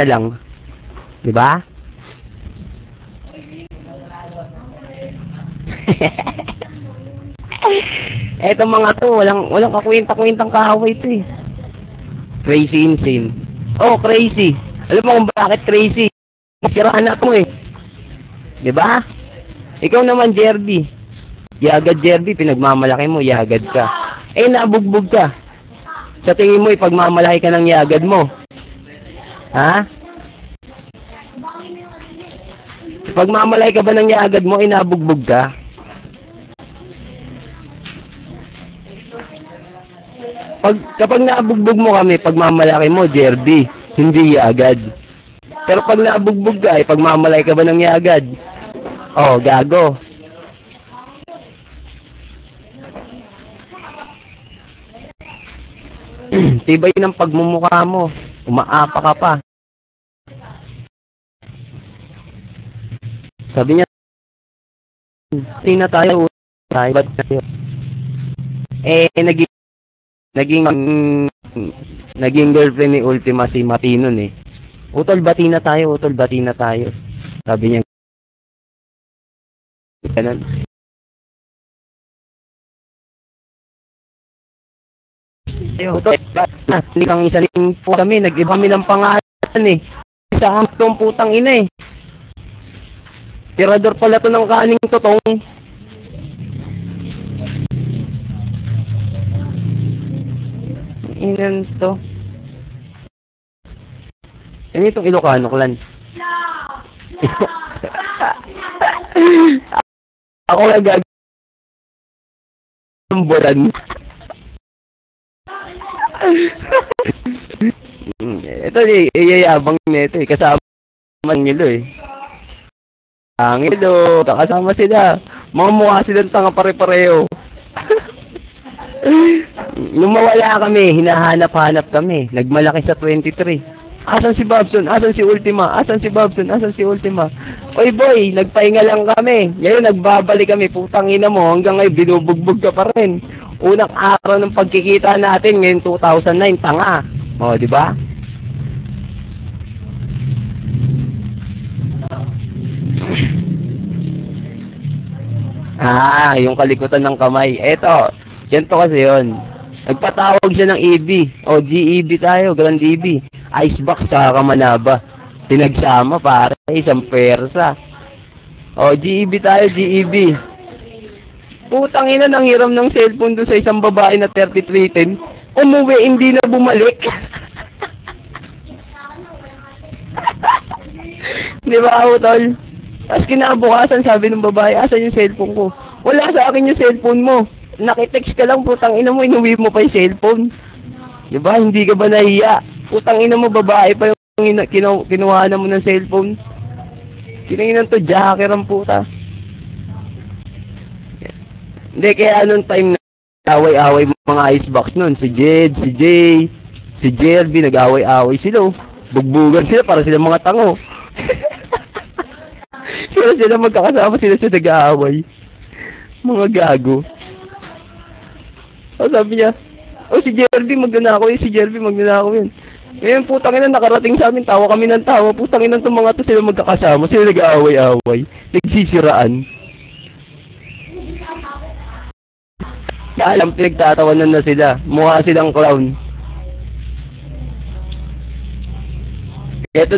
na lang. Di ba? Eto mga to, walang kakwenta-kwentang kaaway to eh. Crazy insane. Oh, crazy. Alam mo kung bakit crazy? Siraan na mo eh. Di ba? Ikaw naman, Jerby. Yagad, Jerby, pinagmamalaki mo, yagad ka. Eh, nabugbog ka. Sa tingin mo, ipagmamalaki ka ng yagad mo. Ha? Ipagmamalaki ka ba ng yagad mo, inabugbog ka? Kapag nabugbog mo kami, pagmamalaki mo, Jerby, hindi yagad. Pero pag nabugbog ka, ipagmamalaki ka ba ng yagad? Oh, gago. Tibay ng pagmumukha mo. Umaapa ka pa. Sabi niya, hindi na tayo. Ba't tayo? Eh, naging girlfriend ni Ultima si Matinon eh. Utol, bati na tayo. Sabi niya, ganun. Utol, hindi kang isaling po kami, nag-iba kami ng pangalan eh. Isa ang itong putang ina eh. Tirador pala to ng kaning totong. Inan to. Ano itong Ilocano clan? Ako nagag Buran. Ito iyayabang nito eh, kasama nilo eh. Ang ilo, kasama sila. Mga mukha silang tanga pare-pareho. Nung mawala kami, hinahanap-hanap kami. Nagmalaki sa 23. Asan si Bobson? Asan si Ultima? Asan si Bobson? Asan si Ultima? Oy boy, nagpahinga lang kami. Ngayon nagbabalik kami. Putang ina mo, hanggang ngayon binubugbog ka pa rin. Unang araw ng pagkikita natin, ngayon 2009, tanga. O, di ba? Yung kalikutan ng kamay. Eto, yan to kasi yun. Nagpatawag siya ng EB. O, GEB tayo, Grand EB. Icebox sa Kamanaba. Pinagsama para isang persa. O, GEB tayo, GEB. Putang ina, nang hiram ng cellphone doon sa isang babae na 3310. Umuwi, hindi na bumalik. Di ba, utol? Tapos kinabukasan, sabi ng babae, asan yung cellphone ko? Wala sa akin yung cellphone mo. Nakitext ka lang, putang ina mo, inuwi mo pa yung cellphone. Diba? Hindi ka ba nahiya? Putang ina mo, babae pa yung kinuha na mo ng cellphone. Kinanginan to, jacker ang puta. Hindi, kaya anong time na away-away mga icebox nun. Si Jed, si Jay, si Jerby, nag-away-away sila. Bugbugan sila para sila mga tango. sila magkakasama, sila nag-aaway. Mga gago. O sabi niya, si Jerby magnanakaw yun, si Jerby magnanakaw yun. Ngayon putang ina, nakarating sa amin, tawa kami ng tawa. Putang ina itong mga to, sila magkakasama, sila nag-aaway-aaway. Nagsisiraan. Alam, pinagtatawanan na sila. Mukha silang clown. Ito